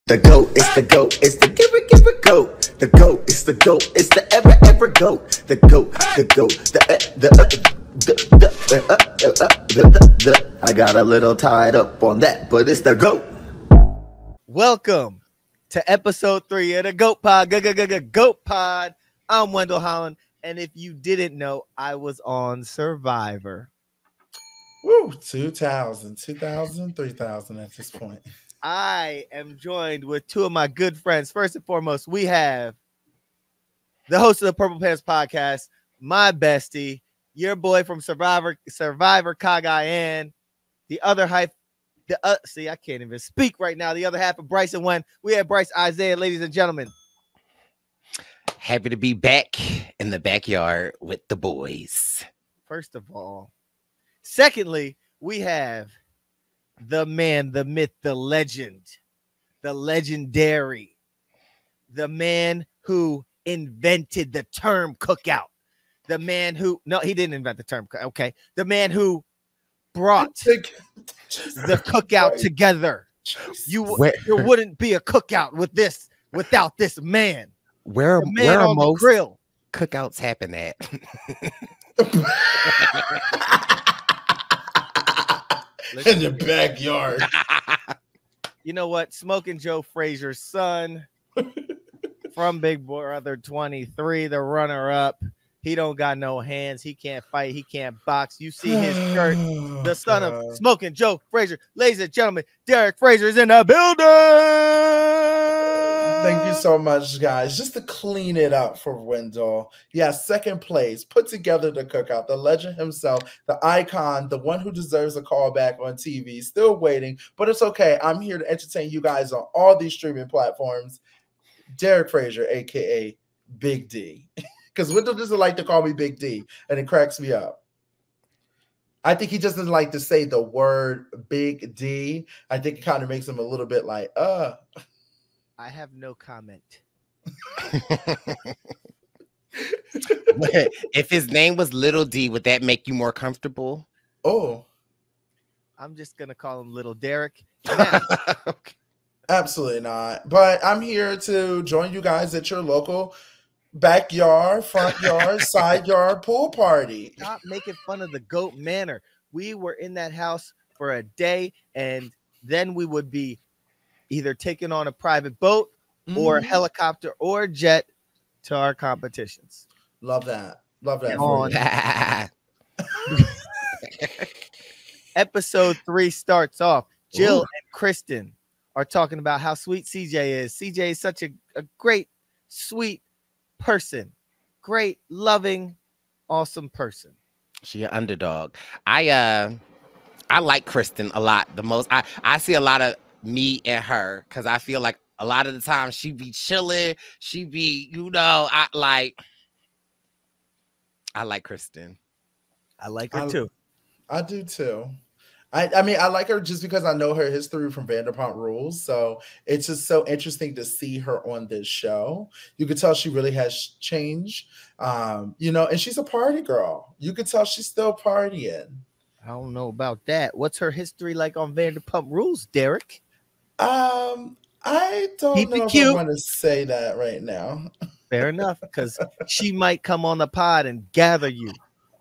The GOAT, it's the GOAT, it's the give it GOAT. The GOAT, it's the GOAT, it's the ever GOAT. The GOAT, the GOAT, I got a little tied up on that, but it's the GOAT. Welcome to episode 3 of the GOAT Pod. GOAT Pod. I'm Wendell Holland, and if you didn't know, I was on Survivor. Woo, 2000, 3000 at this point. I am joined with two of my good friends. First and foremost, we have the host of the Purple Pants podcast, my bestie, your boy from Survivor Cagayan, the other half. See, I can't even speak right now. The other half of Bryce and Wen. We have Bryce Isaiah, ladies and gentlemen. Happy to be back in the backyard with the boys. First of all. Secondly, we have the man, the myth, the legend, the legendary, the man who invented the term cookout, the man who, no, he didn't invent the term. Okay. The man who brought the cookout together. There wouldn't be a cookout without this man. Where on most the grill cookouts happen at? In the backyard. You know what? Smoking Joe Frazier's son from Big Brother 23, the runner-up. He don't got no hands. He can't fight. He can't box. You see his shirt. The son of Smoking Joe Frazier. Ladies and gentlemen, Derek Frazier is in the building. Thank you so much, guys. Just to clean it up for Wendell. Yeah, second place. Put together the cookout. The legend himself, the icon, the one who deserves a callback on TV. Still waiting, but it's okay. I'm here to entertain you guys on all these streaming platforms. Derek Frazier, a.k.a. Big D. Because Wendell doesn't like to call me Big D, and it cracks me up. I think he just doesn't like to say the word Big D. I think it kind of makes him a little bit like, I have no comment. If his name was Little D, would that make you more comfortable? Oh. I'm just going to call him Little Derek. Okay. Absolutely not. But I'm here to join you guys at your local backyard, front yard, side yard pool party. Stop making fun of the GOAT Manor. We were in that house for a day, and then we would be either taking on a private boat or a helicopter or a jet to our competitions. Love that. Love that. Episode 3 starts off. Jill and Kristen are talking about how sweet CJ is. CJ is such a great, sweet person. Great, loving, awesome person. She an underdog. I like Kristen a lot. The most I see a lot of me and her, because I feel like a lot of the time she be chilling, she be, I like Kristen. I like her too. I do too. I mean, I like her just because I know her history from Vanderpump Rules. So it's just so interesting to see her on this show. You could tell she really has changed, and she's a party girl. You could tell she's still partying. I don't know about that. What's her history like on Vanderpump Rules, Derek? I don't know if I want to say that right now. Fair enough, because she might come on the pod and gather you.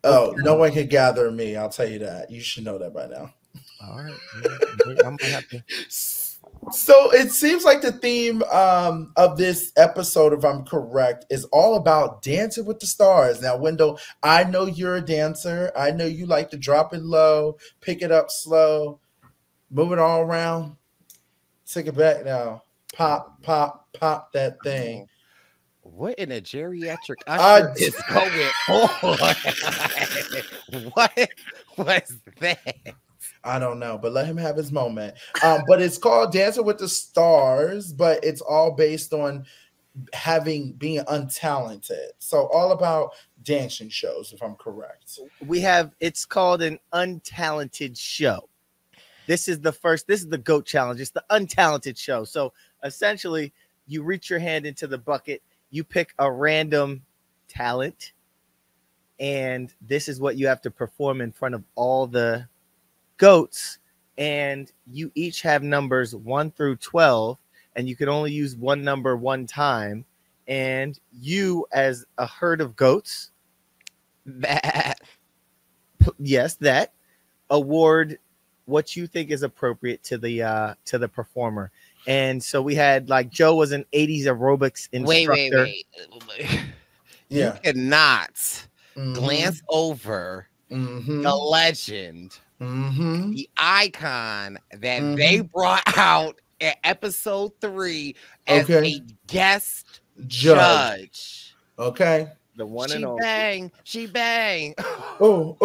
Oh, no one can gather me. I'll tell you that. You should know that by now. All right. I'm gonna have to. So it seems like the theme of this episode, if I'm correct, is all about dancing with the stars. Now, Wendell, I know you're a dancer. I know you like to drop it low, pick it up slow, move it all around. Take it back now. Pop, pop, pop that thing. What in a geriatric usher is going on? What was that? I don't know, but let him have his moment. But it's called Dancing with the Stars, but it's all based on being untalented. So all about dancing shows, if I'm correct. It's called an untalented show. This is the GOAT challenge. It's the untalented show. So essentially, you reach your hand into the bucket, you pick a random talent, and this is what you have to perform in front of all the GOATs. And you each have numbers 1 through 12. and you can only use one number one time. And you, as a herd of goats, That yes, that award what you think is appropriate to the performer. And so we had like Joe was an 80s aerobics instructor. wait. You Yeah. cannot Mhm. glance over Mhm. the legend, Mhm. the icon that they brought out in episode 3 as Okay. a guest Judge. judge. Okay. The one She and only. bang, she bang. Oh.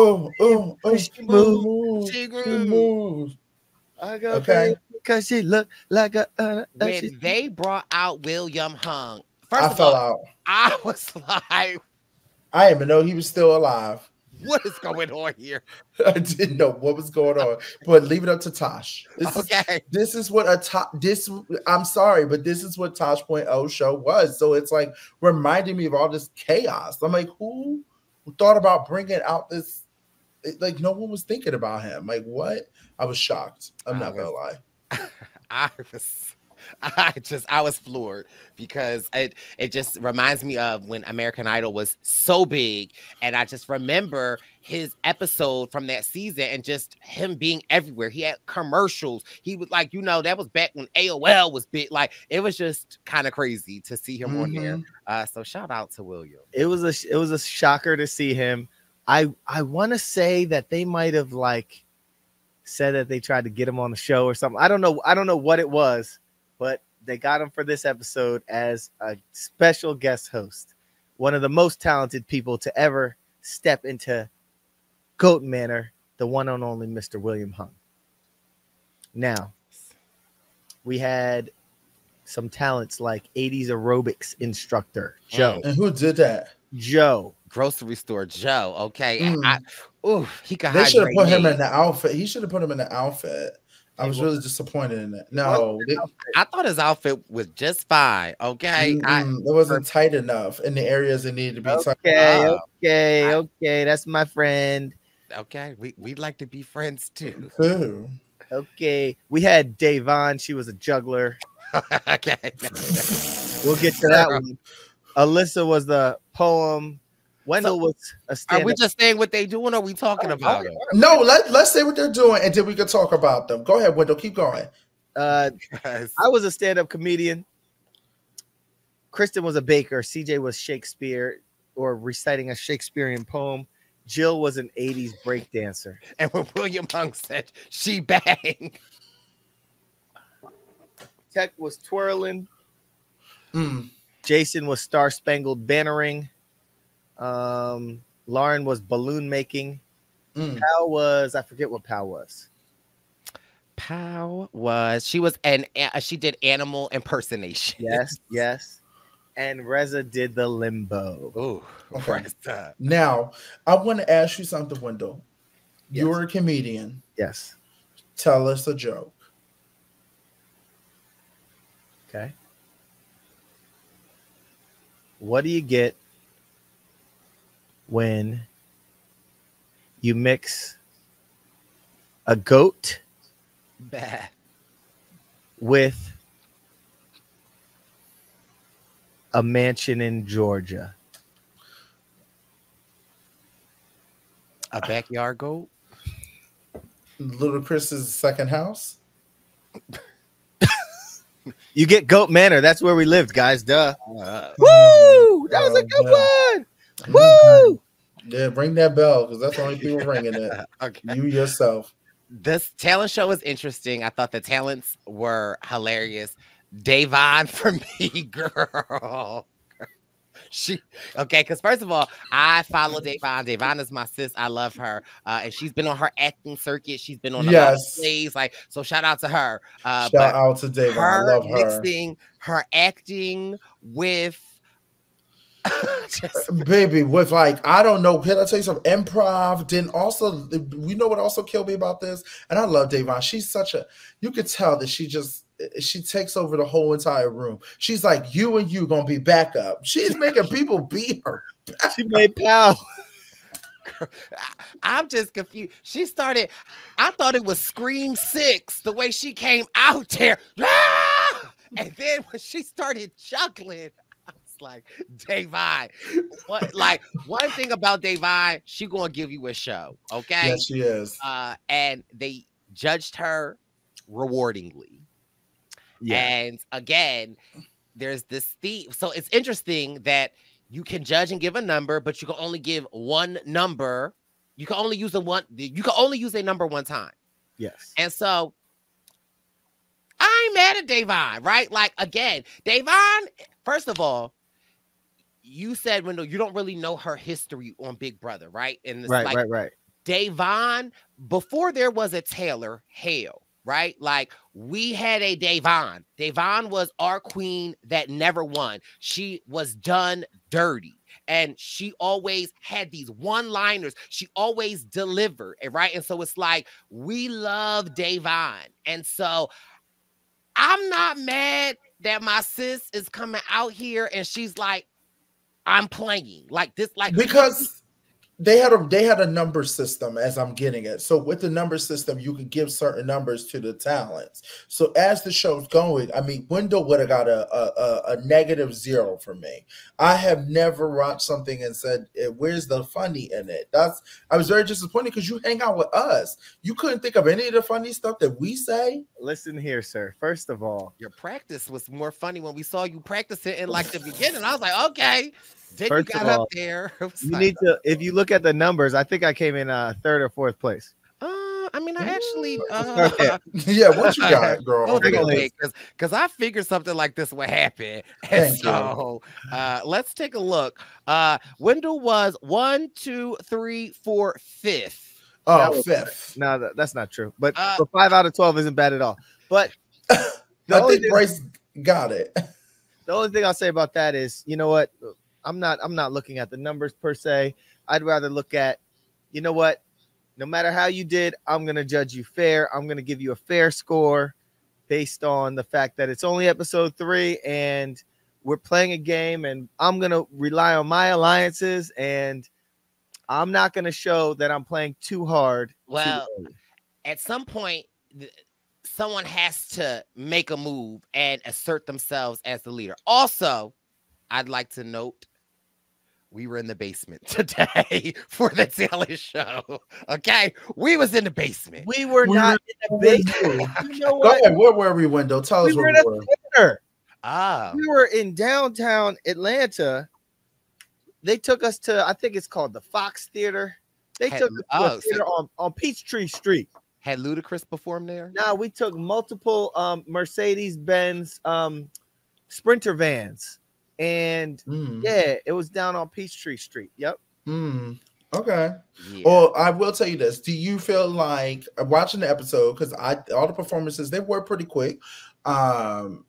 She moved. She She grew. moved. I got Okay. because she looked like a When they brought out William Hung, first I of fell all, out. I was like, I didn't even know he was still alive. what is going on here? I didn't know what was going on. But leave it up to Tosh. Okay. This is what I'm sorry, but this is what Tosh.0 show was. So it's like reminding me of all this chaos. I'm like, who thought about bringing out this? Like, no one was thinking about him. Like, what? I was shocked. I'm not gonna lie. I was floored because it just reminds me of when American Idol was so big, and I just remember his episode from that season and just him being everywhere. He had commercials. He was like, that was back when AOL was big. Like, it was just kind of crazy to see him on there. So shout out to William. It was a shocker to see him. I want to say that they might have like said that they tried to get him on the show or something. I don't know what it was, but they got him for this episode as a special guest host. One of the most talented people to ever step into Goat Manor, the one and only Mr. William Hung. Now, we had some talents like 80s aerobics instructor, Joe. And who did that? Joe. Grocery store Joe. Okay. Mm. He could They should have hydrate put him me. in the outfit. He should have put him in the outfit. I was really disappointed in that. No, I thought his outfit was just fine. Okay. it wasn't tight enough in the areas it needed to be tight. Okay. That's my friend. Okay. We'd like to be friends too. Ooh. Okay. We had Davon. She was a juggler. Okay. We'll get to that one. Alyssa was the poem. Wendell was a stand-up. Are we just saying what they doing, or are we talking about it? No, let's say what they're doing, and then we can talk about them. Go ahead, Wendell. Keep going. I was a stand-up comedian. Kristen was a baker. CJ was Shakespeare or reciting a Shakespearean poem. Jill was an 80s break dancer. And when William Hung said, she bang. Tech was twirling. Jason was Star Spangled Bannering. Lauren was balloon making. Pal was, I forget what Pal was. Pal was, she did animal impersonation. Yes. And Reza did the limbo. Oh, okay. Now, I want to ask you something, Wendell. Yes. You're a comedian. Yes. Tell us a joke. Okay. What do you get when you mix a goat with a mansion in Georgia? A backyard goat? Ludacris's second house? You get Goat Manor. That's where we lived, guys. Duh. Woo! That was a good one. Woo! Yeah, ring that bell because that's the only people ringing it. Okay. You yourself. This talent show was interesting. I thought the talents were hilarious. Davon for me, girl. Because first of all, I follow Davon. Davon is my sis. I love her. And she's been on her acting circuit. She's been on a lot of plays. So shout out to her. Shout out to Davon. I love her. Mixing her acting with baby, with I don't know, can I tell you some improv? Then also, we know what also killed me about this, and I love Davon. She's you could tell that she takes over the whole entire room. She's like, you and you gonna be backup. She's making people beat her. She made Pal. I'm just confused. She started, I thought it was Scream 6, the way she came out there. And then when she started chuckling, I was like, Davon, what? Like, one thing about Davon, she gonna give you a show, okay? Yes, she is. And they judged her rewardingly. Yeah. And again, there's this theme. So it's interesting that you can judge and give a number, but you can only give one number. You can only use a number one time. Yes. And so I ain't mad at Davon, right? Like, again, Davon, first of all, you said, Wendell, you don't really know her history on Big Brother, right? And it's Right. Davon, before there was a Taylor Hale, right? Like, we had a Davon. Davon was our queen that never won. She was done dirty. And she always had these one-liners. She always delivered, right? And so it's like, we love Davon. And so I'm not mad that my sis is coming out here and she's like, I'm playing like this, like, because they had a number system, as I'm getting it. So with the number system, you could give certain numbers to the talents. So as the show's going, I mean, Wendell would have got a -0 for me. I have never watched something and said, where's the funny in it? I was very disappointed because you hang out with us. You couldn't think of any of the funny stuff that we say. Listen here, sir. First of all, your practice was more funny when we saw you practice it in like the beginning. I was like, okay. Then first you got of all, up there. You need to, if you look at the numbers, I think I came in 3rd or 4th place. I mean, I actually yeah, what you got, girl? Because I figured something like this would happen. And so let's take a look. Wendell was 1, 2, 3, 4, 5th. Oh, 5th. No, that's not true. But 5 out of 12 isn't bad at all. But I think Bryce got it. The only thing I'll say about that is, you know what? I'm not looking at the numbers per se. I'd rather look at, you know what? No matter how you did, I'm going to judge you fair. I'm going to give you a fair score based on the fact that it's only episode 3 and we're playing a game, and I'm going to rely on my alliances, and I'm not going to show that I'm playing too hard. Well, at some point, someone has to make a move and assert themselves as the leader. Also, I'd like to note, we were in the basement today for the Taylor show. Okay, we was in the basement. We were not in the basement. You know what? Go ahead. Where were we, Wendell? Tell us where we were. Theater. Ah, we were in downtown Atlanta. They took us to, I think it's called the Fox Theater. They took us to a theater on Peachtree Street. Had Ludacris performed there? No, we took multiple Mercedes-Benz Sprinter vans. And yeah, it was down on Peachtree Street. Yep. Okay. Yeah. Well, I will tell you this. Do you feel like watching the episode, because all the performances, they were pretty quick. Do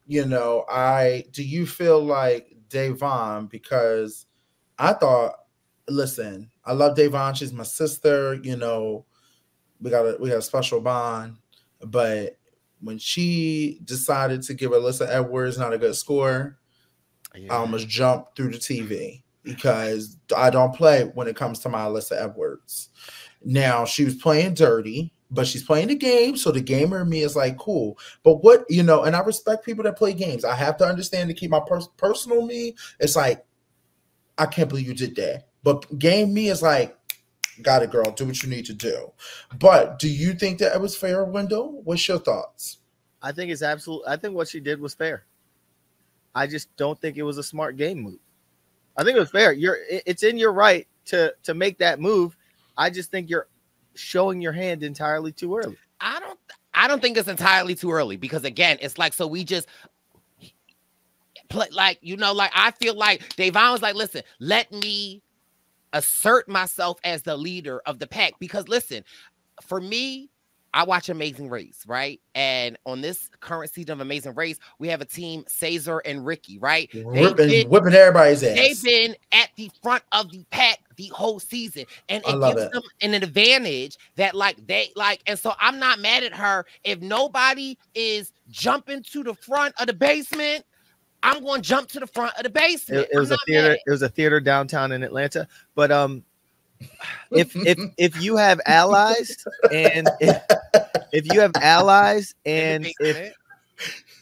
you feel like Davon, because I thought, listen, I love Davon. She's my sister. You know, we got a special bond. But when she decided to give Alyssa Edwards not a good score, I almost jumped through the TV because I don't play when it comes to my Alyssa Edwards. Now, she was playing dirty, but she's playing the game. So the gamer in me is like, cool. But what, and I respect people that play games. I have to understand to keep my personal me. It's like, I can't believe you did that. But game me is like, got it, girl. Do what you need to do. But do you think that it was fair, Wendell? What's your thoughts? I think it's I think what she did was fair. I just don't think it was a smart game move. I think it was fair. It's in your right to make that move. I just think you're showing your hand entirely too early. I don't think it's entirely too early, because again, it's like, so we just play like, I feel like Davon was like, listen, let me assert myself as the leader of the pack, because listen, for me, I watch Amazing Race, right? And on this current season of Amazing Race, we have a team, Cesar and Ricky, right? Whipping everybody's ass. They've been at the front of the pack the whole season. And it gives them an advantage that and so I'm not mad at her. If nobody is jumping to the front of the basement, I'm going to jump to the front of the basement. It was a theater. It was a theater downtown in Atlanta. But if you have allies, and if you have allies, and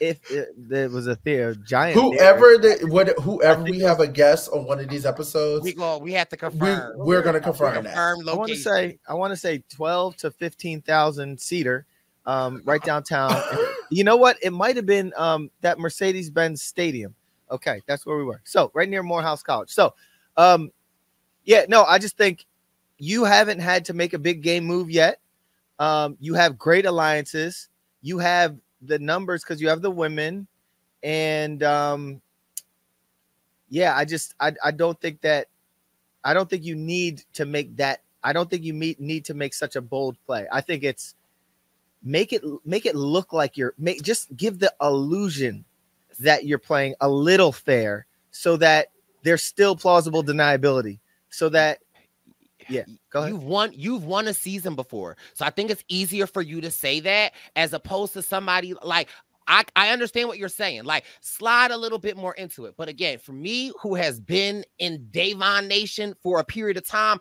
if there was a giant, whoever we it have a guest on one of these episodes, we have to confirm. We're gonna confirm that. Location. I want to say 12 to 15,000 seater, right downtown. You know what? It might have been that Mercedes-Benz Stadium. Okay, that's where we were. So right near Morehouse College. So, yeah, no, I just think you haven't had to make a big game move yet. You have great alliances. You have the numbers because you have the women, and yeah, I don't think you need to make that. I don't think you need to make such a bold play. I think it's make it look like just give the illusion that you're playing a little fair, so that there's still plausible deniability, so that go ahead. You've won a season before. So I think it's easier for you to say that as opposed to somebody like I understand what you're saying. Like, slide a little bit more into it. But again, for me, who has been in Davon Nation for a period of time,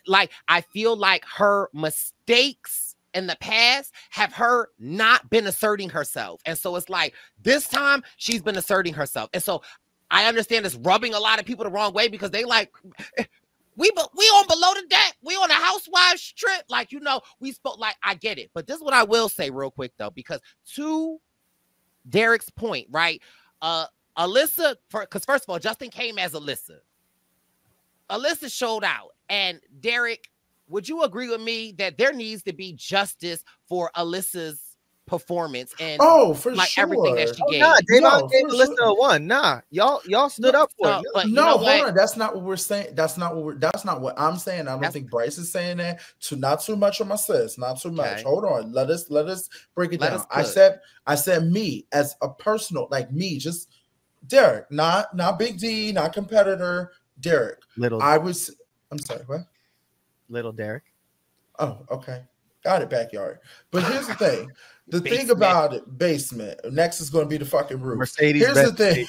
I feel like her mistakes in the past have her not been asserting herself. And so it's like this time she's been asserting herself. And so I understand it's rubbing a lot of people the wrong way because they like, we on Below the Deck. We on a housewives trip. Like, we spoke, like, I get it. But this is what I will say real quick, though, because to Derek's point, right? Alyssa, because first of all, Justin came as Alyssa. Alyssa showed out. And Derek, would you agree with me that there needs to be justice for Alyssa's performance and for like sure. everything that she gave? Nah, Davon gave Alyssa a 1. Nah, y'all stood up for it. But hold on. That's not what we're saying. That's not what I'm saying. I don't think Bryce is saying that. Not too much on my sis. Not too much. Hold on. Let us break it down. I said me as a personal, like me, just Derek, not Big D, not competitor. Derek. I'm sorry, what? Little Derek. Oh, okay. Got it, backyard. But here's the thing. The thing about it, basement. Next is going to be the fucking roof. Mercedes. Here's the thing.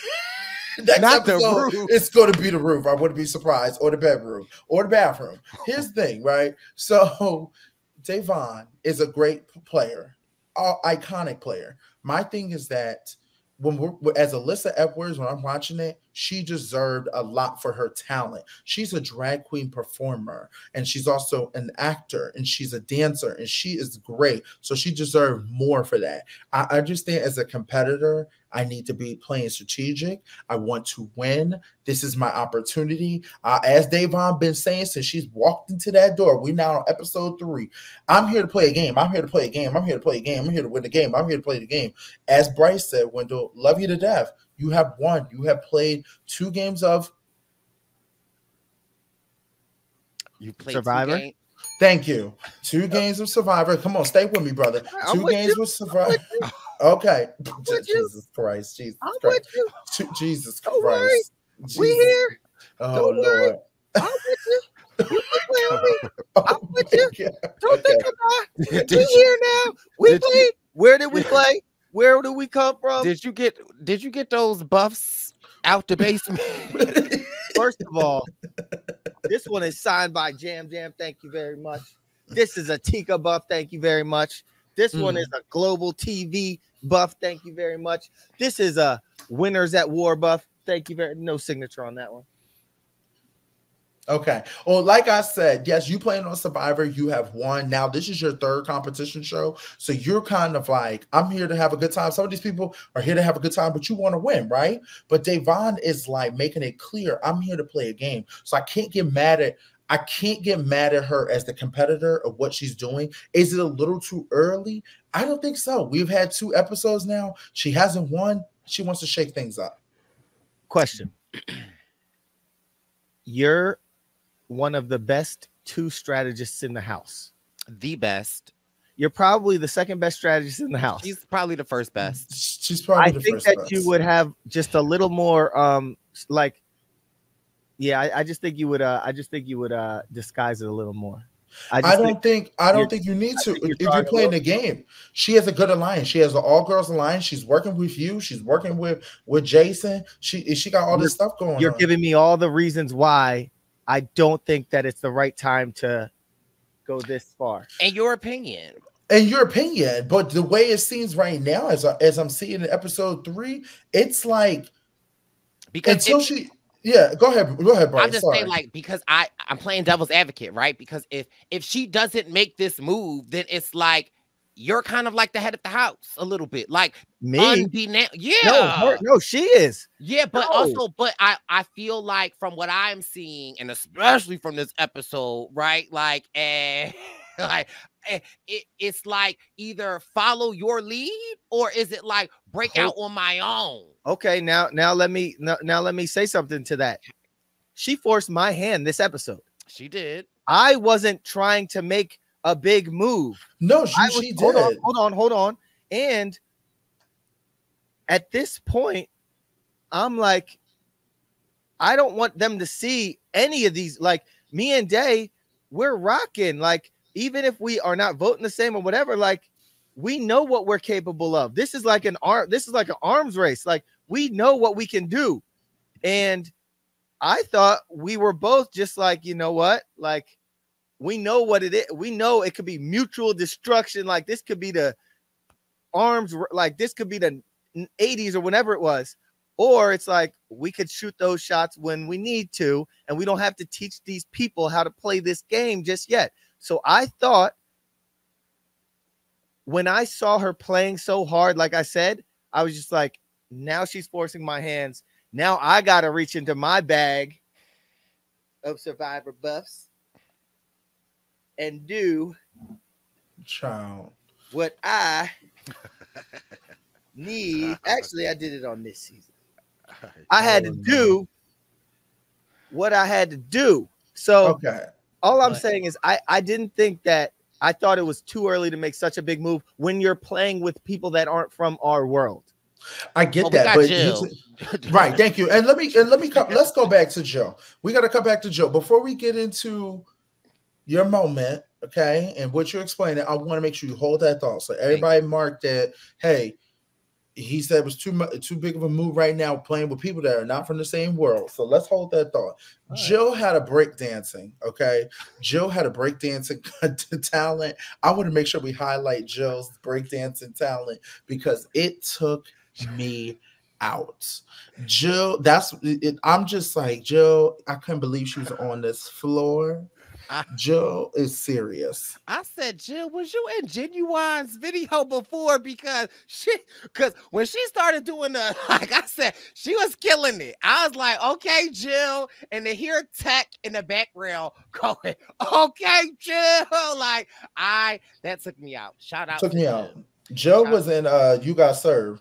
Next episode, it's going to be the roof. I wouldn't be surprised. Or the bedroom. Or the bathroom. Here's the thing, right? So, Davon is a great player. Iconic player. My thing is that as Alyssa Edwards, when I'm watching it, she deserved a lot for her talent. She's a drag queen performer, and she's also an actor, and she's a dancer, and she is great. So she deserved more for that. I understand as a competitor, I need to be playing strategic. I want to win. This is my opportunity. As Davon been saying since she's walked into that door, we now on episode 3. I'm here to play a game. I'm here to play a game. I'm here to play a game. I'm here to win the game. I'm here to play the game. As Bryce said, Wendell, love you to death. You have won. You have played 2 games of Survivor. Thank you. 2 games of Survivor. Come on, stay with me, brother. 2 games with Survivor. Okay. Jesus Christ. Jesus Christ. Jesus Christ. We here. Oh, Lord. I'm with you. You can play on me. I'm with you. Don't think about it. We here now. We played. Where did we play? Where do we come from? Did you get those buffs out the basement? First of all, this one is signed by Jam Jam. Thank you very much. This is a Tika buff. Thank you very much. This one is a Global TV buff. Thank you very much. This is a Winners at War buff. Thank you very much. No signature on that one. Okay. Well, like I said, yes, you playing on Survivor. You have won. Now, this is your 3rd competition show. So you're kind of like, I'm here to have a good time. Some of these people are here to have a good time, but you want to win, right? But Davon is like making it clear, I'm here to play a game. So I can't get mad at her as the competitor of what she's doing. Is it a little too early? I don't think so. We've had 2 episodes now. She hasn't won. She wants to shake things up. Question. You're one of the best 2 strategists in the house. The best. You're probably the 2nd best strategist in the house. She's probably the first best. She's probably the first best. I think that you would have just a little more I just think you would disguise it a little more. I don't think you need to. If you're playing the game, she has a good alliance. She has an all-girls alliance. She's working with you. She's working with Jason. She got all this stuff going on. You're giving me all the reasons why I don't think that it's the right time to go this far. In your opinion, in your opinion, but the way it seems right now, as I'm seeing in episode 3, it's like because until she. Yeah, go ahead, I'm Bryce. just saying, like, because I'm playing devil's advocate, right? Because if she doesn't make this move, then it's like you're kind of like the head of the house a little bit, like Me? yeah, No, she is. yeah, but No. also, but I feel like from what I'm seeing, and especially from this episode, right? Like, like it's like either follow your lead or is it like break out on my own? Okay, now let me say something to that. She forced my hand this episode. She did. I wasn't trying to make a big move. No, she did. Hold on. And at this point, I'm like, I don't want them to see any of these. Like, me and Day, we're rocking. Like, even if we are not voting the same or whatever, like, we know what we're capable of. This is like an arms race. Like, we know what we can do. And I thought we were both just like, you know what? Like, we know what it is. We know it could be mutual destruction. Like, this could be the arms, like this could be the 80s or whenever it was. Or it's like we could shoot those shots when we need to, and we don't have to teach these people how to play this game just yet. So I thought when I saw her playing so hard, like I said, I was just like, now she's forcing my hands. Now I got to reach into my bag of Survivor buffs and do Child. what I need. Actually, I did it on this season. I had to do what I had to do. So Okay. all I'm saying is I didn't think that. I thought it was too early to make such a big move when you're playing with people that aren't from our world. I get Well, that, we but got right, thank you. And let me come. Let's go back to Joe. We got to come back to Joe before we get into your moment, okay? And what you're explaining, I want to make sure you hold that thought. So everybody mark that. Hey, he said it was too big of a move right now, playing with people that are not from the same world. So let's hold that thought. All Jill right. had a breakdancing, okay? Jill had a breakdancing talent. I want to make sure we highlight Jill's breakdancing talent because it took me out. Jill, that's it. I'm just like, Jill, I couldn't believe she was on this floor. Jill is serious. I said, Jill, was you in Genuine's video before? Because when she started doing the, like I said, she was killing it. I was like, okay, Jill, and to hear Tech in the background going, okay, Jill, like that took me out. Shout out. Took me out. Jill was in You Got Served.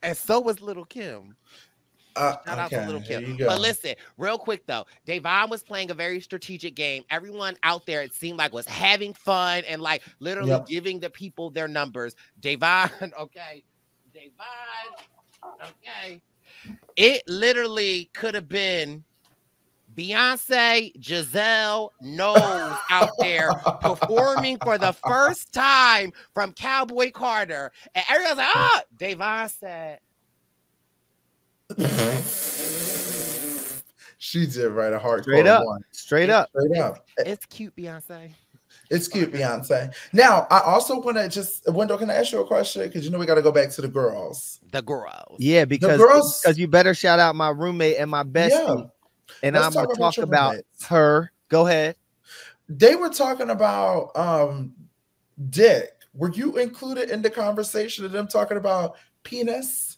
And so was Little Kim. Shout out to Little Kim. But listen, real quick though, Da'Vonne was playing a very strategic game. Everyone out there, it seemed like, was having fun and like literally giving the people their numbers. Da'Vonne, okay. It literally could have been Beyonce, Giselle Knowles out there performing for the first time from Cowboy Carter. And everyone's like, oh, Da'Vonne said. She did write a hard straight up. It's cute, Beyonce. It's cute, Beyonce. Now, I also want to just, Wendell, can I ask you a question? Because you know we got to go back to the girls. Yeah, because you better shout out my roommate and my bestie. Yeah. And I'm going to talk about her. Go ahead. They were talking about Dick. Were you included in the conversation of them talking about penis?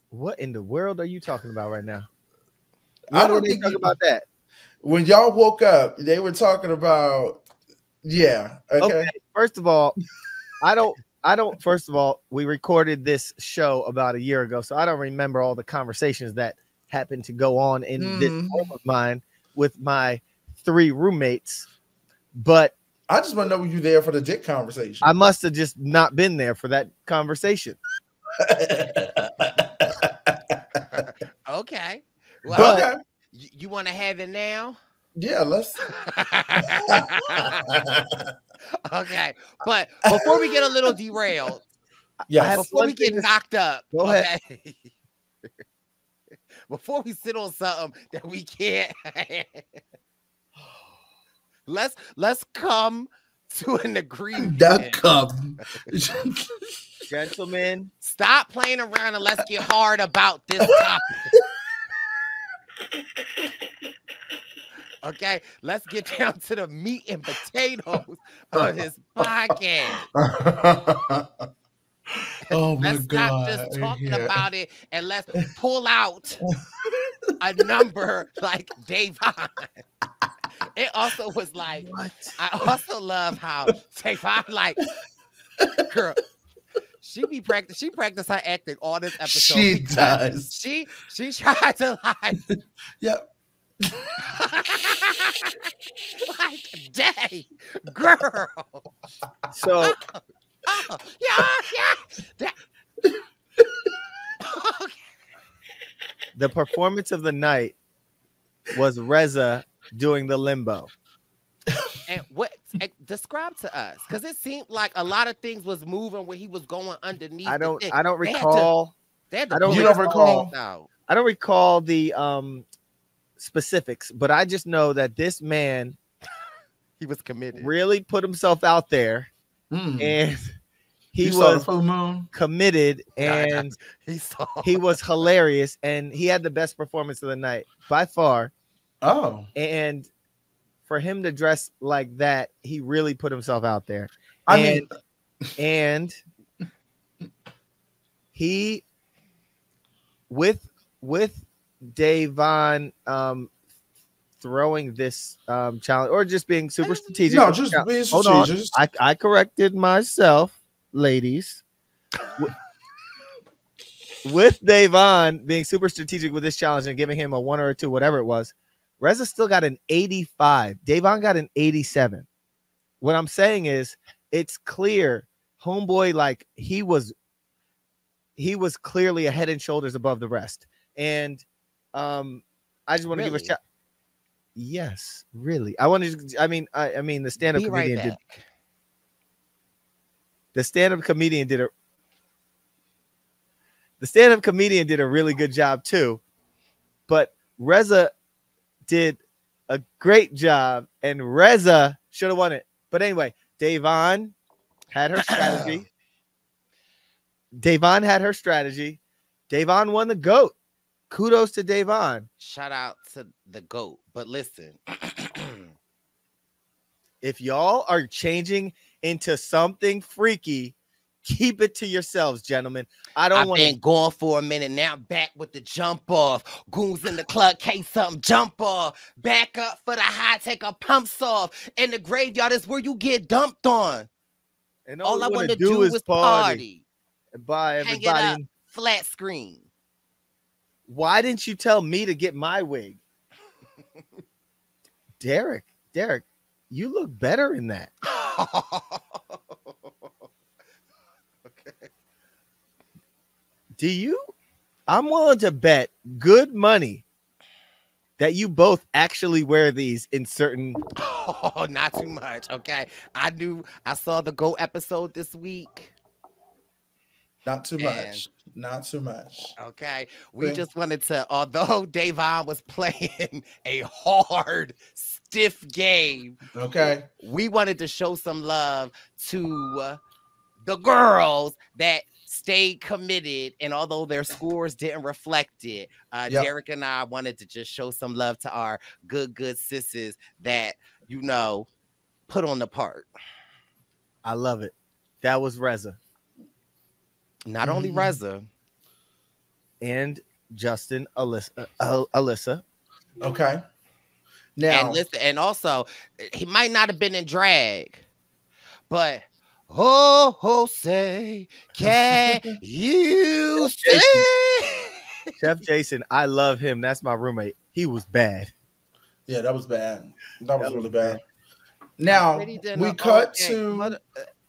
What in the world are you talking about right now? I don't think talk about that. When y'all woke up, they were talking about, yeah. Okay. First of all, I don't. First of all, we recorded this show about a year ago, so I don't remember all the conversations that happened to go on in this home of mine with my 3 roommates. But I just want to know, were you there for the dick conversation? I must have just not been there for that conversation. Okay. Well, you want to have it now? Yeah, let's. Okay, but before we get a little derailed, before we get knocked up, go ahead. Before we sit on something that we can't. let's come to an agreement. Gentlemen, stop playing around and let's get hard about this topic. Okay, let's get down to the meat and potatoes of this podcast. Oh my let's God. stop just talking about it and let's pull out a number like Davon. It also was like, what? I also love how Davon, like, girl, she practiced her acting all this episode. She does. She tried to like, Yep. like, day, girl. So yeah. Okay. the performance of the night was Reza doing the limbo. And describe to us, because it seemed like a lot of things was moving where he was going underneath. I don't They recall. had to I don't You don't recall? out. I don't recall the specifics, but I just know that this man He was committed. really put himself out there, Mm. and he You saw the was full moon? committed, and he was hilarious, and he had the best performance of the night by far. Oh. And for him to dress like that, he really put himself out there. I mean, And he with Davon throwing this challenge or just being super strategic. no, just being Hold on. strategic. I corrected myself, ladies. With Davon being super strategic with this challenge and giving him a 1 or a 2, whatever it was, Reza still got an 85. Davon got an 87. What I'm saying is, it's clear, homeboy, like he was clearly a head and shoulders above the rest. And I just want to give a shout. Yes, really. I wanted to, I mean, the stand-up comedian did. The stand-up comedian did a really good job too. But Reza did a great job, and Reza should have won it. But anyway, Davon had her strategy. Davon won the GOAT. Kudos to Davon. Shout out to the GOAT. But listen, if y'all are changing into something freaky, keep it to yourselves, gentlemen. I don't want to. I've been going for a minute now. Back with the jump off. Goons in the club, case something jump off. Back up for the high, take our pumps off. In the graveyard is where you get dumped on. And all I want to do is party. And buy Hang it everybody. up, flat screen. Why didn't you tell me to get my wig? Derek, you look better in that. Okay. Do you? I'm willing to bet good money that you both actually wear these in certain. Oh, not too much. Okay. I saw the GOAT episode this week. Not too much. Not too much. Okay. We just wanted to, although Davon was playing a hard, stiff game. Okay. We wanted to show some love to the girls that stayed committed, and although their scores didn't reflect it, Derek and I wanted to just show some love to our good sisses that, put on the part. I love it. That was Reza. Not only Reza. And Justin, Alyssa. Okay. Now, and listen, and also, he might not have been in drag, but say, can you say? Chef Jason, I love him. That's my roommate. He was bad. Yeah, that was bad. That was really bad. Now, we cut to...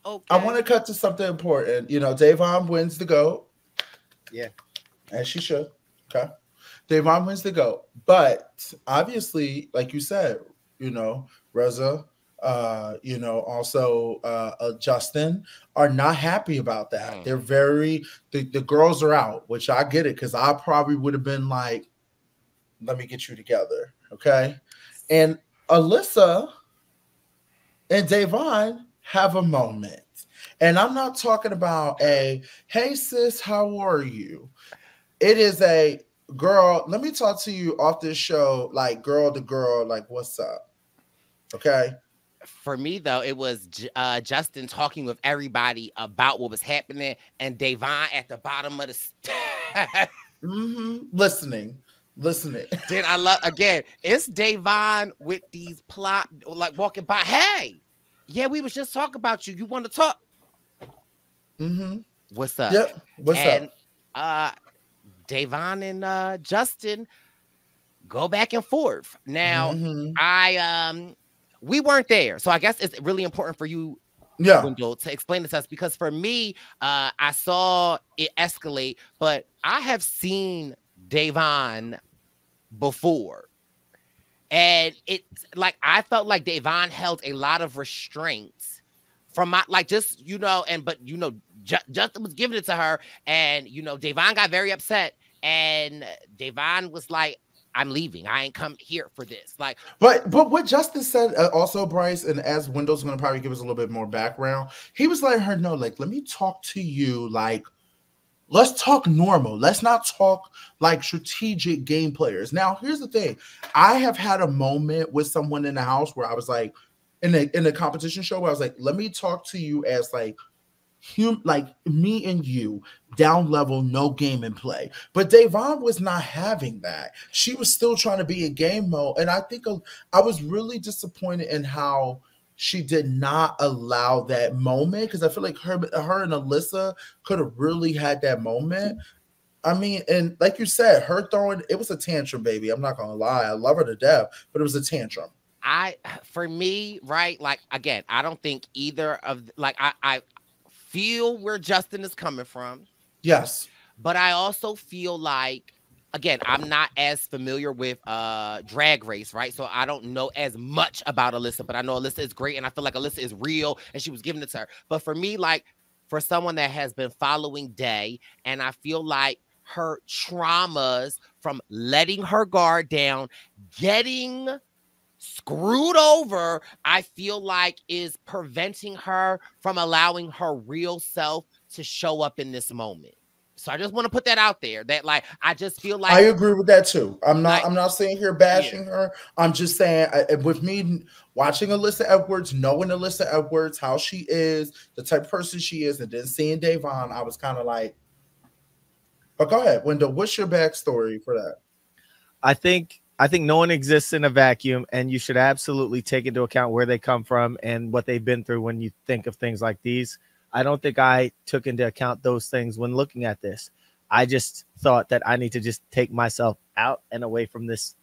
Okay. I want to cut to something important. Davon wins the GOAT. Yeah. As she should. Okay. Davon wins the GOAT. But obviously, like you said, Reza, also Justin are not happy about that. They're the girls are out, which I get it, because I probably would have been like, let me get you together. Okay. And Alyssa and Davon have a moment. And I'm not talking about a, hey sis, how are you? It is a, girl, let me talk to you off this show, like girl to girl, like what's up? Okay. For me, though, it was Justin talking with everybody about what was happening, and Davon at the bottom of the steps. Listening. Then I love, again, it's Davon with these plot, like walking by. Hey, yeah, we was just talking about you. You want to talk? What's up? Yep. What's up? Davon and Justin go back and forth. Now, we weren't there, so I guess it's really important for you, Wendell, to explain this to us, because for me, I saw it escalate, but I have seen Davon before, and it's like I felt like Davon held a lot of restraints from my, like, just, you know, and but you know, Justin was giving it to her, and you know, Davon got very upset, and Davon was like, I'm leaving. I ain't come here for this. Like, but what Justin said also, Bryce, and as Wendell's going to probably give us a little bit more background, he was letting her know, like, let me talk to you, like, let's talk normal. Let's not talk like strategic game players. Now, here's the thing. I have had a moment with someone in the house where I was like, in a competition show, where I was like, let me talk to you as like me and you, down level, no game and play. But Davon was not having that. She was still trying to be a game mode. And I think I was really disappointed in how she did not allow that moment, because I feel like her and Alyssa could have really had that moment. I mean, and like you said, her throwing, it was a tantrum, baby. I'm not going to lie. I love her to death, but it was a tantrum. For me, right, like, again, I don't think either of, like, I feel where Justin is coming from. Yes. But I also feel like, again, I'm not as familiar with Drag Race, right? So I don't know as much about Alyssa, but I know Alyssa is great, and I feel like Alyssa is real, and she was giving it to her. But for me, like, for someone that has been following Day, and I feel like her traumas from letting her guard down, getting screwed over, I feel like is preventing her from allowing her real self to show up in this moment. So I just want to put that out there, that, like, I just feel like I agree with that too. I'm not saying here bashing her. I'm just saying, with me watching Alyssa Edwards, knowing Alyssa Edwards, how she is, the type of person she is, and then seeing Davon, I was kind of like, but go ahead, Wendell. What's your backstory for that? I think no one exists in a vacuum, and you should absolutely take into account where they come from and what they've been through when you think of things like these. I don't think I took into account those things when looking at this. I just thought that I need to just take myself out and away from this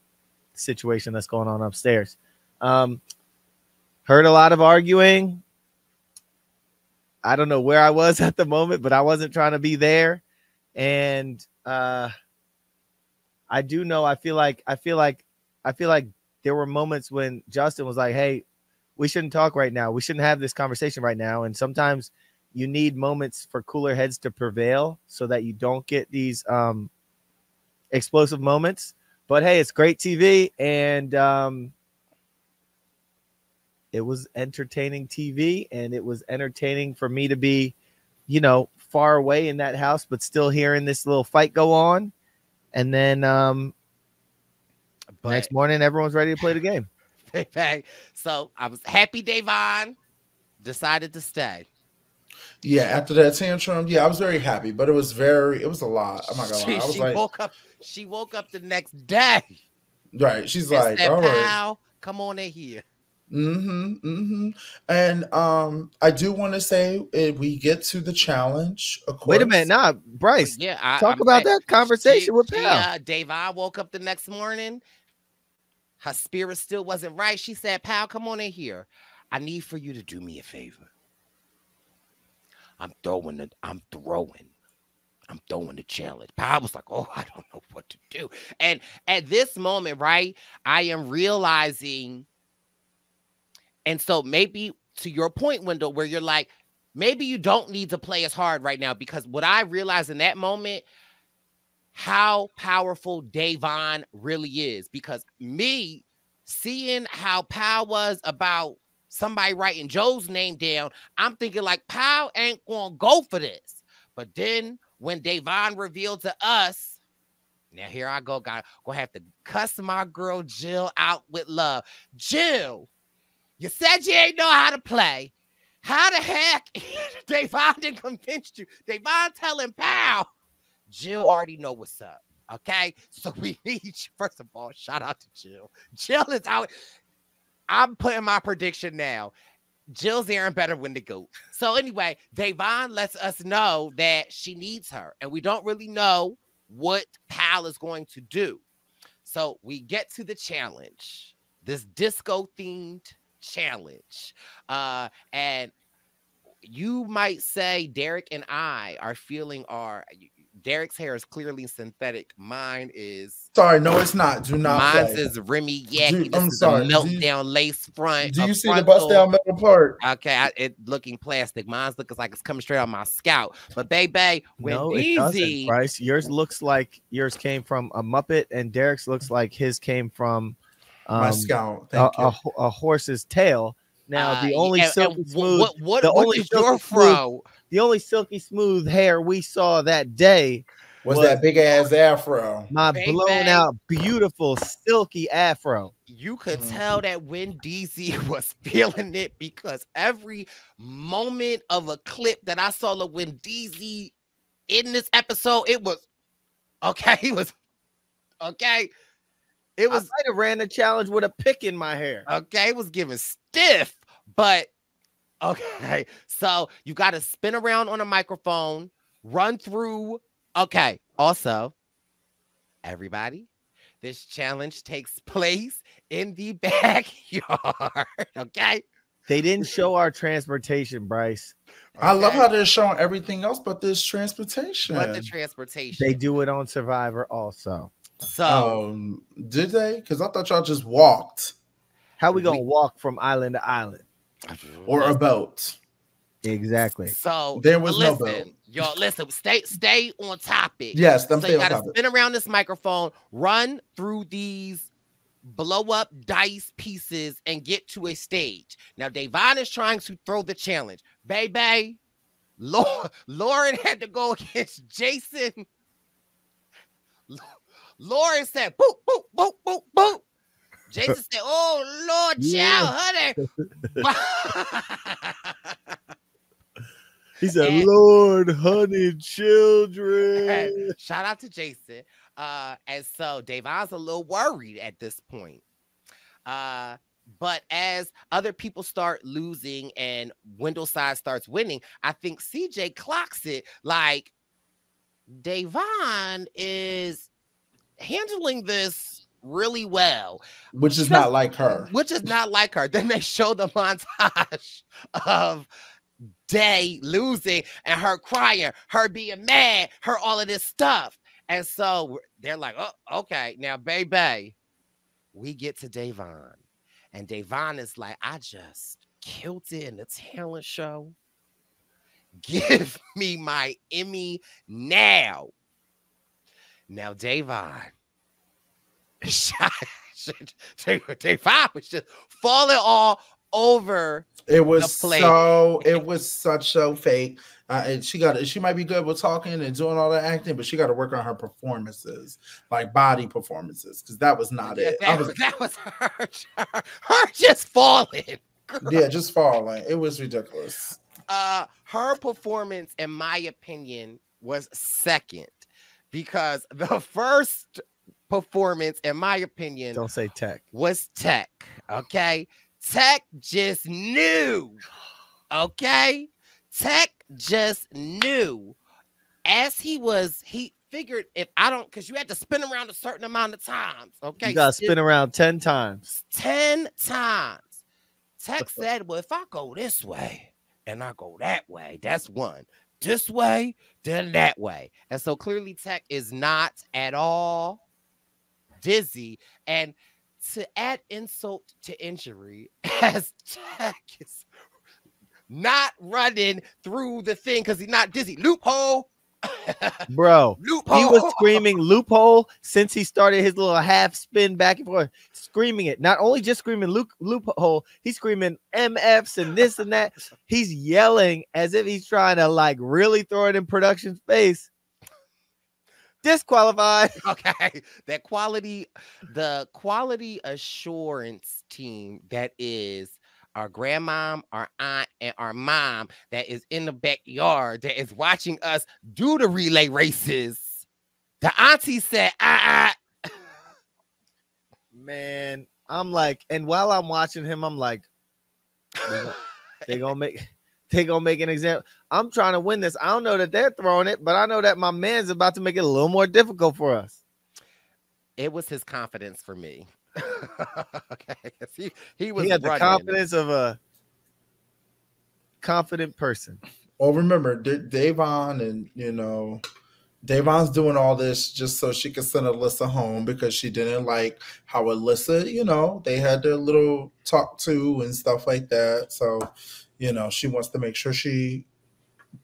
situation that's going on upstairs. Heard a lot of arguing. I don't know where I was at the moment, but I wasn't trying to be there. And I do know, I feel like there were moments when Justin was like, hey, we shouldn't talk right now. We shouldn't have this conversation right now. And sometimes you need moments for cooler heads to prevail so that you don't get these explosive moments. But hey, it's great TV, and it was entertaining TV, and it was entertaining for me to be, you know, far away in that house, but still hearing this little fight go on. And then next morning, everyone's ready to play the game. So I was happy Davon decided to stay. Yeah, after that tantrum, yeah, I was very happy, but it was a lot. I'm not gonna lie. I was she woke up the next day. Right. She's like, said, all right, Pal, come on in here. And I do want to say, we get to the challenge. Of course. Wait a minute, nah, Bryce. Yeah, talk about that conversation with Pal. Davon woke up the next morning. Her spirit still wasn't right. She said, Pal, come on in here. I need for you to do me a favor. I'm throwing the challenge. Pal was like, oh, I don't know what to do. And at this moment, right, I am realizing. And so maybe to your point, Wendell, where you're like, maybe you don't need to play as hard right now, because what I realized in that moment, how powerful Davon really is, because me seeing how Pal was about somebody writing Joe's name down, I'm thinking like, Powell ain't gonna go for this. But then when Da'Vonne revealed to us, now here I go, gonna have to cuss my girl Jill out with love. Jill, you said you ain't know how to play. How the heck Da'Vonne didn't convince you? Da'Vonne telling Powell, Jill already know what's up. Okay, so we need you. First of all, shout out to Jill. Jill is out. I'm putting my prediction now. Jill's Aaron better win the GOAT. So anyway, Da'Vonne lets us know that she needs her, and we don't really know what Powell is going to do. So we get to the challenge, this disco-themed challenge, and you might say Derek and I are feeling Derek's hair is clearly synthetic. Mine is. Sorry, no, it's not. Do not. Mine's play. is Remy Yaki. I'm sorry. A meltdown lace front. Do you see the bust down metal part? Okay, it looking plastic. Mine's looking like it's coming straight out my scalp. But baby, No, it doesn't, Bryce. Yours looks like yours came from a Muppet, and Derek's looks like his came from my scalp. A horse's tail. Now the only silky smooth, the only silky smooth hair we saw that day was that big ass afro. My blown out, beautiful, silky afro. You could tell that Win DZ was feeling it because every moment of a clip that I saw of Win DZ in this episode, it was okay. It was okay. It was. I might have ran the challenge with a pick in my hair. Okay, it was giving stiff, but okay. So you got to spin around on a microphone, run through. Okay. Also, everybody, this challenge takes place in the backyard. Okay. They didn't show our transportation, Bryce. Okay. I love how they're showing everything else but this transportation. But the transportation. They do it on Survivor also. So did they? Because I thought y'all just walked. How we gonna walk from island to island? Or a boat. Exactly. So there was no boat. Y'all listen, stay on topic. Yes, so you gotta spin around this microphone, run through these blow up dice pieces, and get to a stage. Now Da'Vonne is trying to throw the challenge. Baby, Lauren had to go against Jason. Lauren said, boop, boop, boop, boop, boop. Jason said, oh, Lord, child, honey. He said, Lord, honey, children. Shout out to Jason. And so Da'Vonne's a little worried at this point. But as other people start losing and Wendell's side starts winning, I think CJ clocks it like Da'Vonne is handling this really well, which is not like her. Then they show the montage of Day losing and her crying, her being mad, her all of this stuff. And so they're like, oh, okay, now baby, we get to Da'Vonne, and Da'Vonne is like, I just killed it in the talent show. Give me my Emmy now. Now Da'Vonne, Da'Vonne was just falling all over. It was such so fake. And she might be good with talking and doing all the acting, but she got to work on her performances, like body performances, because that was not it. That was her just falling. Yeah, just falling. It was ridiculous. Her performance, in my opinion, was second, because the first performance, in my opinion, don't say Tech, was Tech. Okay, Tech just knew. Okay, Tech just knew. As he figured, if I don't, because you had to spin around a certain amount of times. Okay, you gotta spin around 10 times. 10 times. Tech said, well, if I go this way and I go that way, that's one. This way, then that way. And so clearly Tech is not at all dizzy. And to add insult to injury, as Tech is not running through the thing because he's not dizzy. Loophole. Bro, Loophole. he was screaming loophole since he started his little half spin back and forth, screaming it. Not only just screaming loophole, he's screaming MFs and this and that. He's yelling as if he's trying to like really throw it in production's face. Disqualified. Okay, the quality assurance team that is our grandmom, our aunt, and our mom that is in the backyard that is watching us do the relay races. The auntie said, Man, I'm like, and while I'm watching him, I'm like, they gonna make an example. I'm trying to win this. I don't know that they're throwing it, but I know that my man's about to make it a little more difficult for us. It was his confidence for me. Okay, he had running. The confidence of a confident person. Well, remember, Da'Vonne, and Da'Vonne's doing all this just so she could send Alyssa home because she didn't like how Alyssa, they had their little talk to and stuff like that. So, she wants to make sure she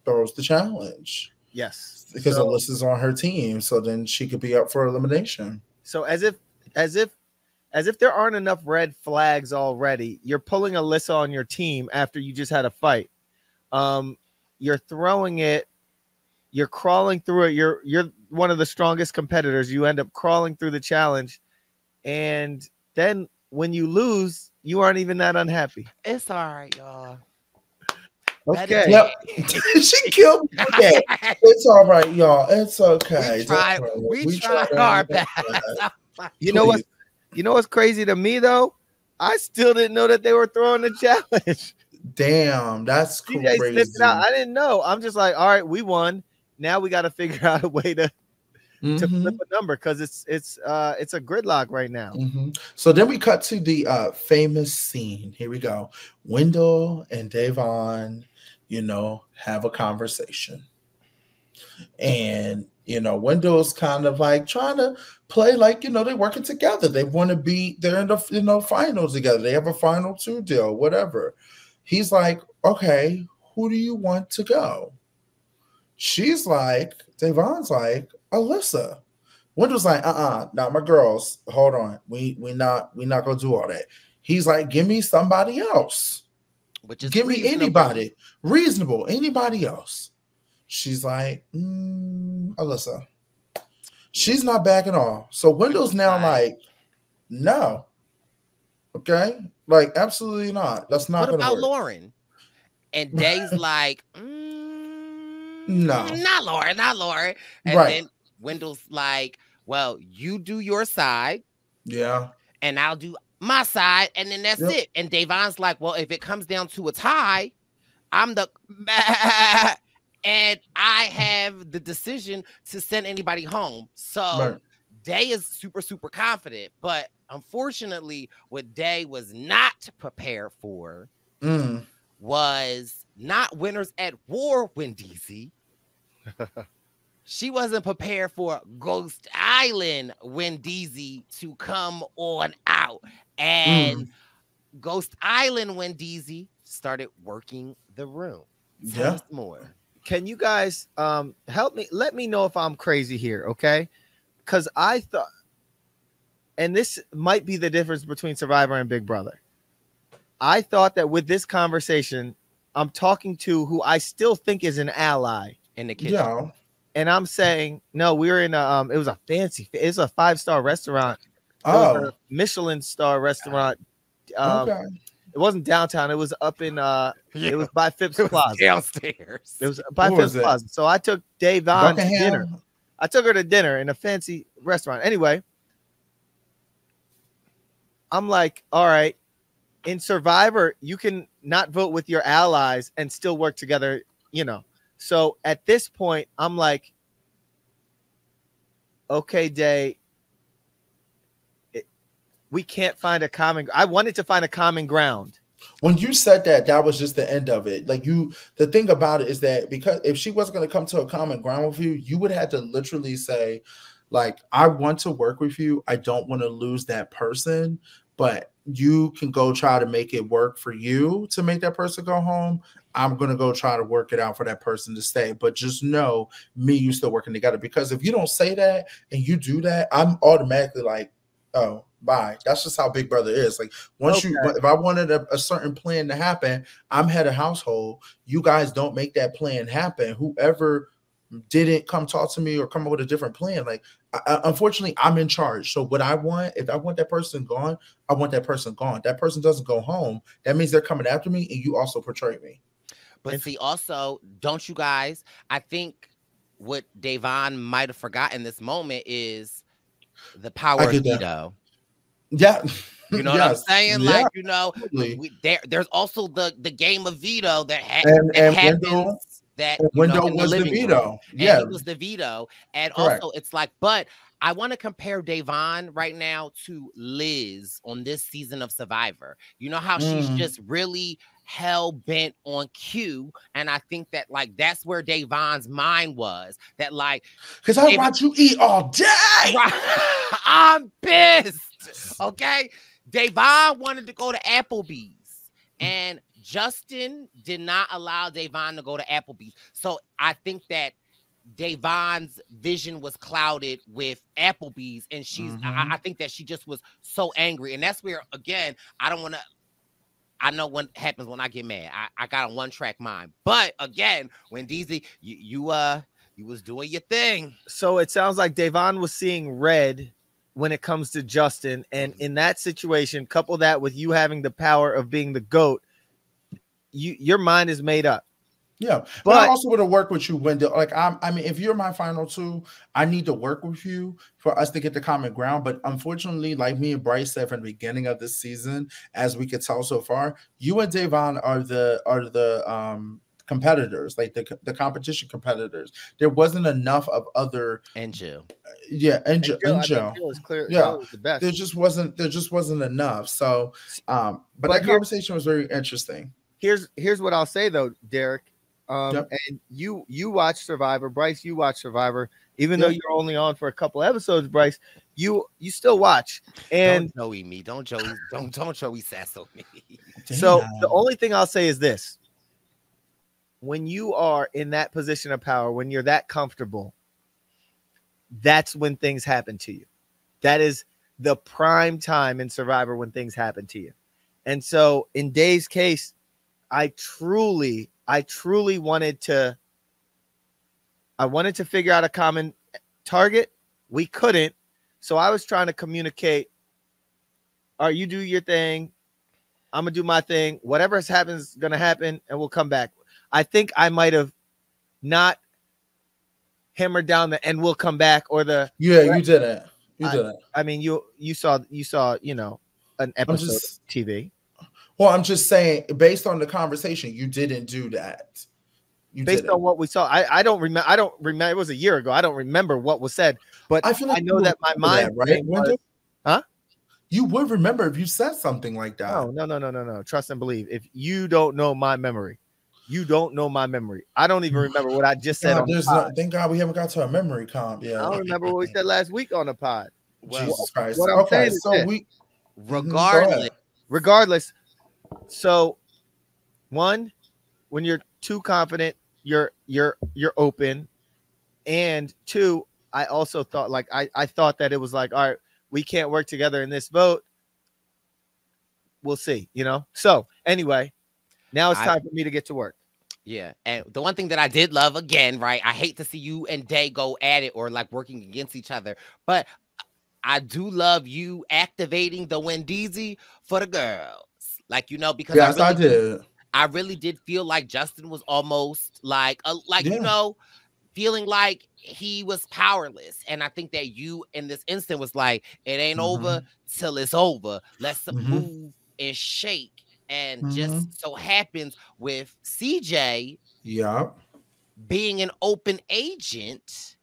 throws the challenge. Yes, because Alyssa's on her team, so then she could be up for elimination. So as if there aren't enough red flags already, you're pulling Alyssa on your team after you just had a fight. You're throwing it, you're crawling through it. You're one of the strongest competitors. You end up crawling through the challenge, and then when you lose, you aren't even that unhappy. It's all right, y'all. Okay. Yep. She killed me. Okay. It's all right, y'all. It's okay. We tried our best. You know what's crazy to me though? I still didn't know that they were throwing the challenge. Damn, that's crazy. I didn't know. I'm just like, all right, we won. Now we got to figure out a way to flip a number because it's a gridlock right now. So then we cut to the famous scene. Here we go. Wendell and Da'Vonne, have a conversation. And, Wendell's kind of like trying to play like, they're working together. They want to they're in the, finals together. They have a final 2 deal, whatever. He's like, okay, who do you want to go? She's like, Da'Vonne's like, Alyssa. Wendell's like, not my girls. Hold on. We not gonna do all that. He's like, give me somebody else. Give me anybody. Reasonable. Anybody else. She's like, Alyssa. She's not backing off. So Wendell's now like, no. Okay? Like, absolutely not. That's not gonna work. What about Lauren? And Day's like, no. Not Lauren. And then Wendell's like, well, you do your side. Yeah. And I'll do my side. And then that's it. And Da'Vonne's like, well, if it comes down to a tie, I'm the and I have the decision to send anybody home. So Day is super, super confident. But unfortunately, what Day was not prepared for was not Winners at War, Wendeezy. She wasn't prepared for Ghost Island Wendeezy to come on out. And Ghost Island Wendeezy started working the room. Tell us more. Can you guys help me? Let me know if I'm crazy here, okay? Because I thought, and this might be the difference between Survivor and Big Brother. I thought that with this conversation, I'm talking to who I still think is an ally in the kitchen. Yeah. And I'm saying, no, we were in it was a 5-star restaurant. Oh, Michelin star restaurant. okay. It wasn't downtown. It was up in it was by Phipps Plaza. Downstairs. It was by Phipps Plaza. So I took Da'Vonne to dinner. I took her to dinner in a fancy restaurant. Anyway, I'm like, all right, in Survivor, you can not vote with your allies and still work together, So at this point, I'm like, okay, Day, we can't find a common. I wanted to find a common ground. When you said that was just the end of it. Like the thing about it is that because if she wasn't going to come to a common ground with you, you would have to literally say, like, I want to work with you. I don't want to lose that person, but you can go try to make it work for you to make that person go home. I'm going to go try to work it out for that person to stay. But just know me, you still working together. Because if you don't say that and you do that, I'm automatically like, oh, bye. That's just how Big Brother is. Like once if I wanted a certain plan to happen, I'm head of household. You guys don't make that plan happen. Whoever didn't come talk to me or come up with a different plan, like unfortunately I'm in charge. So what I want, if I want that person gone, I want that person gone. That person doesn't go home, that means they're coming after me, and you also portray me. But see, also, don't you guys, I think what Da'Vonne might have forgotten this moment is the power of veto. Yeah. You know what I'm saying? Yeah. Like, you know, there's also the game of veto that happens. That Window was the veto. Yeah, it was the veto. And also it's like, but I want to compare Da'Vonne right now to Liz on this season of Survivor. You know how she's just really hell bent on Q, and I think that like that's where Da'Vonne's mind was. That like, because I watch you eat all day. I'm pissed. Okay, Da'Vonne wanted to go to Applebee's, and Justin did not allow Da'Vonne to go to Applebee's. So I think that Da'Vonne's vision was clouded with Applebee's, and she's I think that she just was so angry. And that's where, again, I don't want to, I know what happens when I get mad. I got a one-track mind. But again, when DZ, you was doing your thing. So it sounds like Da'Vonne was seeing red when it comes to Justin. And in that situation, couple that with you having the power of being the GOAT, your mind is made up. Yeah, but I also would have worked with you, Wendell. Like I mean, if you're my final two, I need to work with you for us to get the common ground. But unfortunately, like me and Bryce said from the beginning of this season, as we could tell so far, you and Da'Vonne are the competitors, like the competition competitors. There wasn't enough of other Angel. Yeah, Angel is clear. Yeah, was the best. There just wasn't enough. So, but that conversation was very interesting. Here's what I'll say though, Derek. And you watch Survivor, Bryce. You watch Survivor, even though you're only on for a couple episodes, Bryce. You still watch. And don't Joey me, don't Joey sassle me. So the only thing I'll say is this: when you are in that position of power, when you're that comfortable, that's when things happen to you. That is the prime time in Survivor when things happen to you. And so in Dave's case, I truly wanted to figure out a common target. We couldn't. So I was trying to communicate. All right, you do your thing. I'm going to do my thing. Whatever happens is going to happen, and we'll come back. I think I might have not hammered down the "and we'll come back" or the. Yeah, you didn't. You didn't. I mean, you saw, you know, an episode of TV. Well, I'm just saying, based on the conversation, you didn't do that. Based on what we saw, I don't remember. It was a year ago. I don't remember what was said, but I know that my mind, right? Huh? You would remember if you said something like that. No. Trust and believe. If you don't know my memory, you don't know my memory. I don't even remember what I just said. Thank God we haven't got to a memory comp. Yeah, I don't remember what we said last week on the pod. Jesus Christ. What I'm saying is regardless. So, one, when you're too confident, you're open, and two, I also thought I thought that it was like, all right, we can't work together in this vote. We'll see, you know. So anyway, now it's time for me to get to work. Yeah, and the one thing that I did love, again, right? I hate to see you and Day go at it or like working against each other, but I do love you activating the Wendeezy for the girls. Like, you know, because I really did feel like Justin was almost like you know, feeling like he was powerless. And I think that you in this instant was like, it ain't over till it's over. Let's move and shake. And just so happens with CJ being an open agent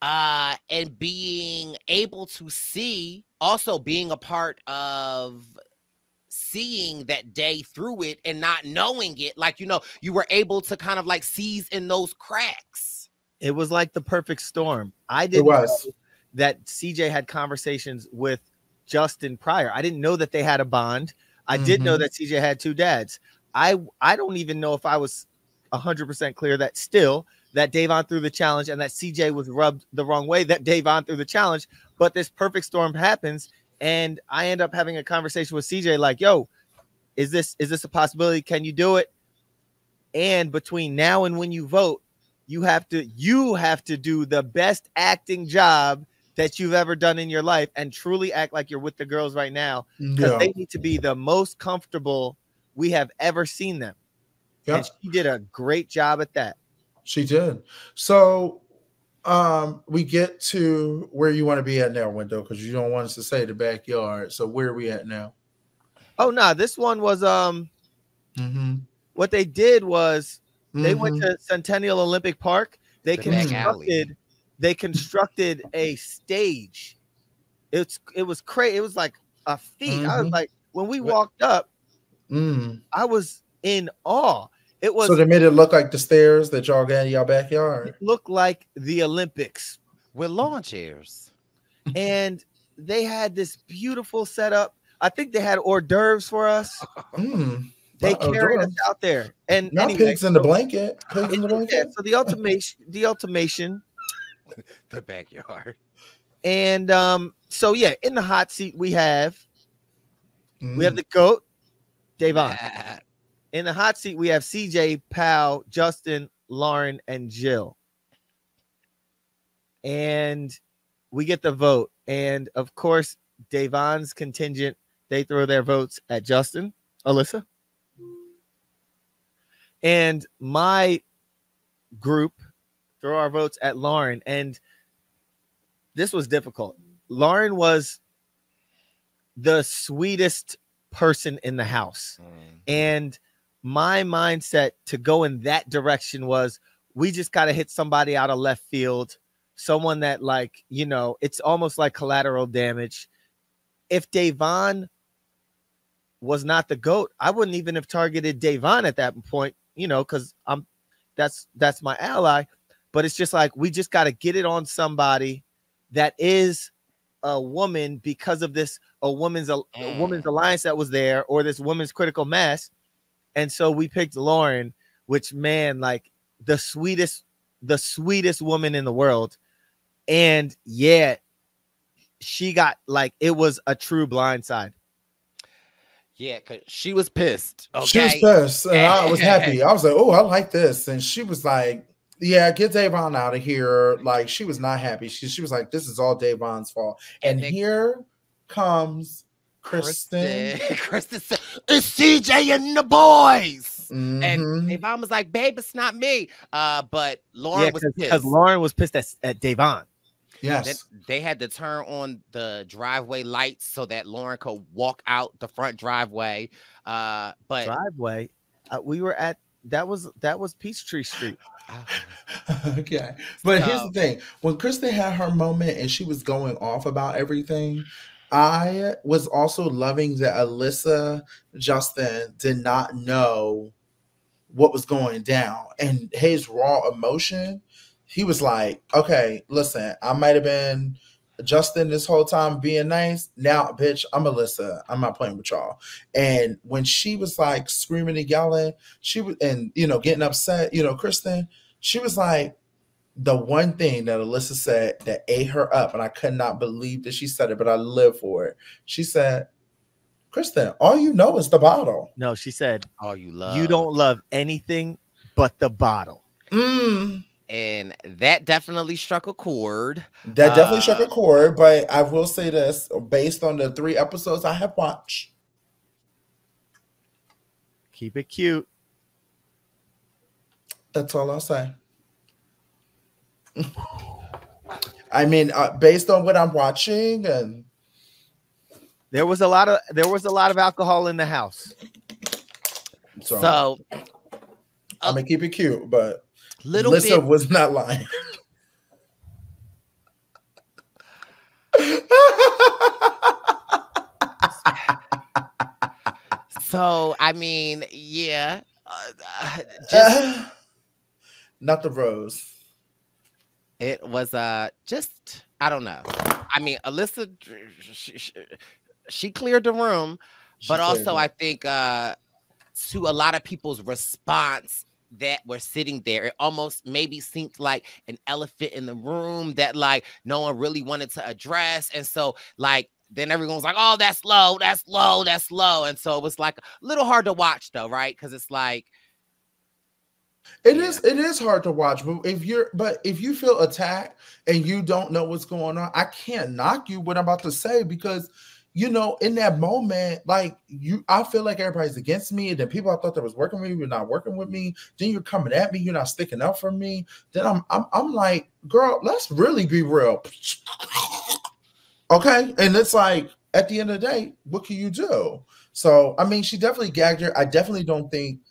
and being able to see, also being a part of seeing that Day through it and not knowing it, like, you know, you were able to kind of like seize in those cracks. It was like the perfect storm. I didn't know that CJ had conversations with Justin prior. I didn't know that they had a bond. I did know that CJ had 2 dads. I don't even know if I was 100% clear that still that Da'Von threw the challenge and that CJ was rubbed the wrong way that Da'Von threw the challenge. But this perfect storm happens, and I end up having a conversation with CJ like, yo, is this a possibility? Can you do it? And between now and when you vote, you have to do the best acting job that you've ever done in your life and truly act like you're with the girls right now, because they need to be the most comfortable we have ever seen them. Yeah. And she did a great job at that. She did. So we get to where you want to be at now, Wendell, because you don't want us to say the backyard. So where are we at now? Oh no, this one was what they did was they went to Centennial Olympic Park. They constructed a stage. It was crazy. It was like a feat. I was like, when we walked up, I was in awe. It was so they made it look like the stairs that y'all got in your backyard. It looked like the Olympics with lawn chairs, and they had this beautiful setup. I think they had hors d'oeuvres for us. They carried us out there, and not anyway, pigs in the blanket. Pigs in the blanket. Yeah, so the ultimation, the backyard, and so yeah, in the hot seat we have the GOAT, Da'Von. In the hot seat we have CJ, Pal, Justin, Lauren, and Jill, and we get the vote, and of course Da'Von's contingent, they throw their votes at Justin, Alyssa. And my group throw our votes at Lauren. And this was difficult. Lauren was the sweetest person in the house. And my mindset to go in that direction was, we just got to hit somebody out of left field. Someone that, like, you know, it's almost like collateral damage. If Da'Von was not the GOAT, I wouldn't even have targeted Da'Von at that point, you know, because that's my ally. But it's just like, we just got to get it on somebody that is a woman because of this a woman's alliance that was there, or this women's critical mass. And so we picked Lauren, which, man, like the sweetest woman in the world. And yeah, she got, like, it was a true blindside. Yeah, because she was pissed. Okay? She was pissed, and I was happy. I was like, oh, I like this. And she was like, yeah, get Da'Von out of here. Like, she was not happy. She was like, this is all Da'Von's fault. And here comes Kristen. Kristen said, it's CJ and the boys. And Da'Von was like, babe, it's not me. But Lauren was pissed. Because Lauren was pissed at Da'Von. Yes. They had to turn on the driveway lights so that Lauren could walk out the front driveway. But driveway, we were at that was Peachtree Street. Okay, but here's the thing: when Kristen had her moment and she was going off about everything, I was also loving that Alyssa Justin did not know what was going down, and his raw emotion. He was like, okay, listen, I might have been Justin this whole time being nice. Now, bitch, I'm Alyssa. I'm not playing with y'all. And when she was like screaming and yelling, she was, and, you know, getting upset, you know, Kristen, she was like, the one thing that Alyssa said that ate her up, and I could not believe that she said it, but I live for it. She said, Kristen, all you know is the bottle. No, she said, all you love. You don't love anything but the bottle. And that definitely struck a chord. That definitely struck a chord, but I will say this, based on the 3 episodes I have watched. Keep it cute. That's all I'll say. I mean, based on what I'm watching, and there was a lot of alcohol in the house. So I'm gonna keep it cute, but Alyssa was not lying. So I mean, yeah, not the rose. It was just, I don't know. I mean, Alyssa, she cleared the room, but also I think to a lot of people's response that were sitting there, it almost maybe seemed like an elephant in the room that like no one really wanted to address. And so like then everyone was like, oh, that's low, that's low, that's low. And so it was like a little hard to watch though, right? Because it's like it is hard to watch, but if you feel attacked and you don't know what's going on, I can't knock you what I'm about to say, because you know, in that moment, like I feel like everybody's against me, and then people I thought that was working with me, you're not working with me. Then you're coming at me, you're not sticking up for me. Then I'm like, girl, let's really be real, okay? And it's like at the end of the day, what can you do? So I mean, she definitely gagged her. I definitely don't think,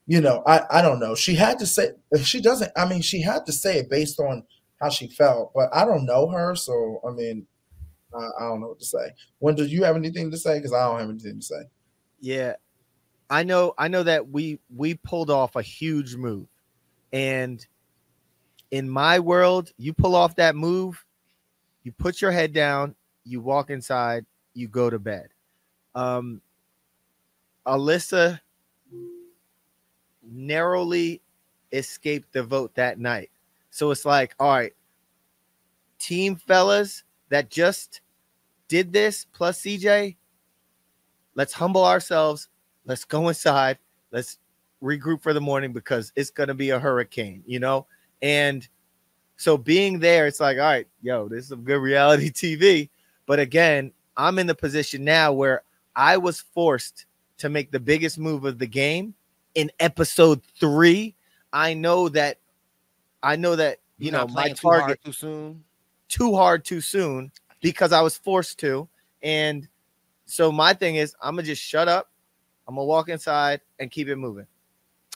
you know, I don't know. She had to say if she doesn't. I mean, she had to say it based on how she felt, but I don't know her, so I mean. I don't know what to say. Wendell, do you have anything to say? Because I don't have anything to say. Yeah, I know that we pulled off a huge move, and in my world, you pull off that move, you put your head down, you walk inside, you go to bed. Alyssa narrowly escaped the vote that night, so it's like, all right, team fellas that just did this plus CJ, let's humble ourselves. Let's go inside. Let's regroup for the morning because it's going to be a hurricane, you know? And so being there, it's like, all right, yo, this is some good reality TV. But again, I'm in the position now where I was forced to make the biggest move of the game in episode 3. I know that, you know, my target too hard too soon because I was forced to. And so my thing is, I'm gonna just shut up, I'm gonna walk inside and keep it moving.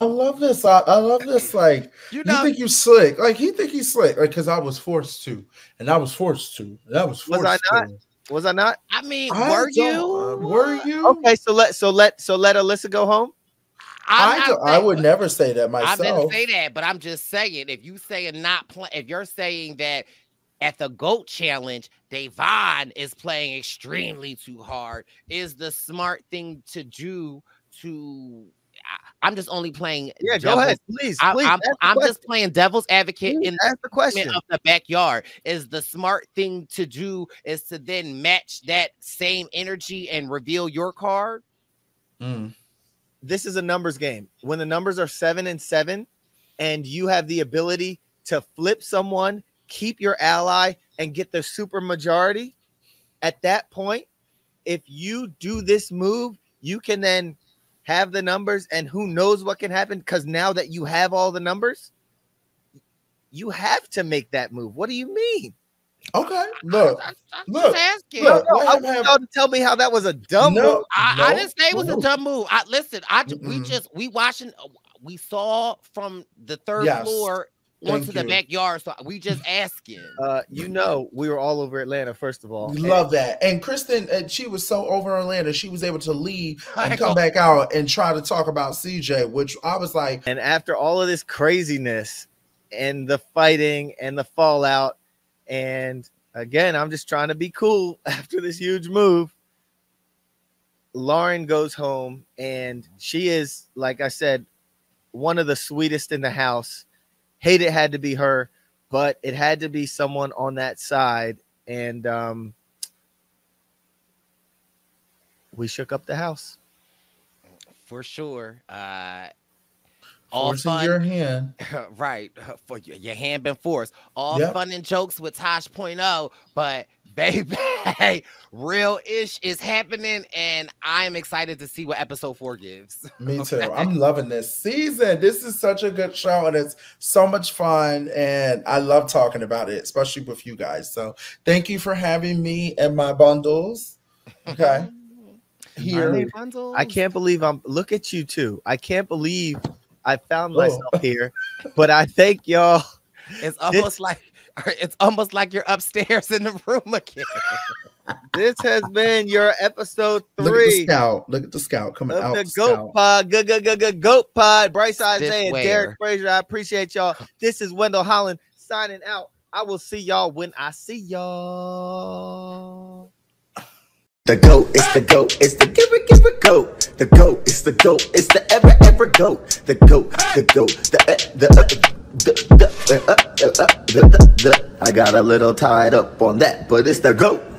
I love this. I love this. Like, you think you slick. Like, he think he's slick. Like, because I was forced to. And I was forced to. And I was forced to. Was I not? I mean, were you? Were you? Okay, so let Alyssa go home. I would never say that myself. I didn't say that, but I'm just saying, if you say if you're saying that at the GOAT challenge, Da'Vonne is playing extremely too hard, is the smart thing to do to. I'm just only playing. Yeah, go ahead, please. I'm just playing devil's advocate in the question of the backyard. Is the smart thing to do is to then match that same energy and reveal your card? This is a numbers game. When the numbers are 7 and 7, and you have the ability to flip someone, keep your ally, and get the super majority, at that point, if you do this move, you can then have the numbers, and who knows what can happen, because now that you have all the numbers, you have to make that move. What do you mean? Okay, look. I want y'all to tell me how that was a dumb move. I didn't say it was a dumb move. We saw from the third floor onto the backyard, so we just asking. You know, we were all over Atlanta, first of all. We love that. And Kristen, she was so over Atlanta, she was able to leave and come back out and try to talk about CJ, which I was like. And after all of this craziness and the fighting and the fallout, and again, I'm just trying to be cool after this huge move, Lauren goes home, and she is, like I said, one of the sweetest in the house. Hate it had to be her, but it had to be someone on that side. And we shook up the house. For sure. All fun. Your hand. Right. For your hand been forced. All fun and jokes with Tosh.0, but baby, real ish is happening, and I'm excited to see what episode 4 gives. Me too. I'm loving this season. This is such a good show, and it's so much fun, and I love talking about it, especially with you guys. So thank you for having me and my bundles. Okay. Here. I can't believe look at you too. I can't believe I found myself here, but I thank y'all. It's almost like you're upstairs in the room again. This has been your episode 3. Look at the scout coming out. The GOAT Pod. GOAT Pod. Bryce Isaiah, Derek Frazier. I appreciate y'all. This is Wendell Holland signing out. I will see y'all when I see y'all. The GOAT, it's the GOAT, it's the give it GOAT. The GOAT, it's the GOAT, it's the ever GOAT. The GOAT, the GOAT, I got a little tied up on that, but it's the GOAT.